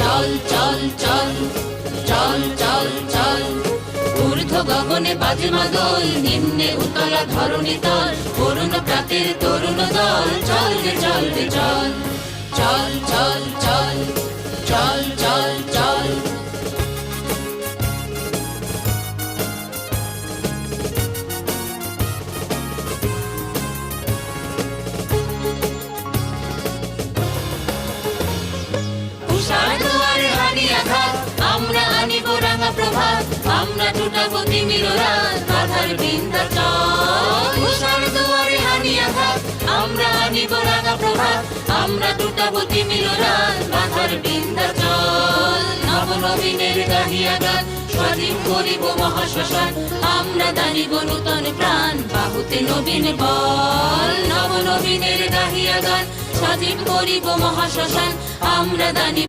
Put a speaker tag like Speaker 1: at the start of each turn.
Speaker 1: চল চল চল চল চল চল ঊর্ধ্ব গগনে বাজে মাদল, নিম্নে উতলা ধরণী তল, করুণ প্রাতের তরুণ দল, চল রে চল রে চল চল চল চল চল চল চল। উষার দুয়ারে হানি আঘাত, আমরা আনিব রাঙা প্রভাত, আমরা টুটাবো তিমির রাত, বাধার বিন্ধ্যাচল। উষার দুয়ারে হানি আঘাত, আমরা আনিব রাঙা প্রভাত, আমরা টুটাবো তিমির রাত, বাধার বিন্ধ্যাচল। নবনবীনের গাহিয়া গান, স্বাধীন করিব মহাশ্মশান, আমরা দানিব নূতন প্রাণ, বাহুতে নবীন বল। নবনবীনের গাহিয়া গান, স্বাধীন করিব মহাশ্মশান, আমরা দানিব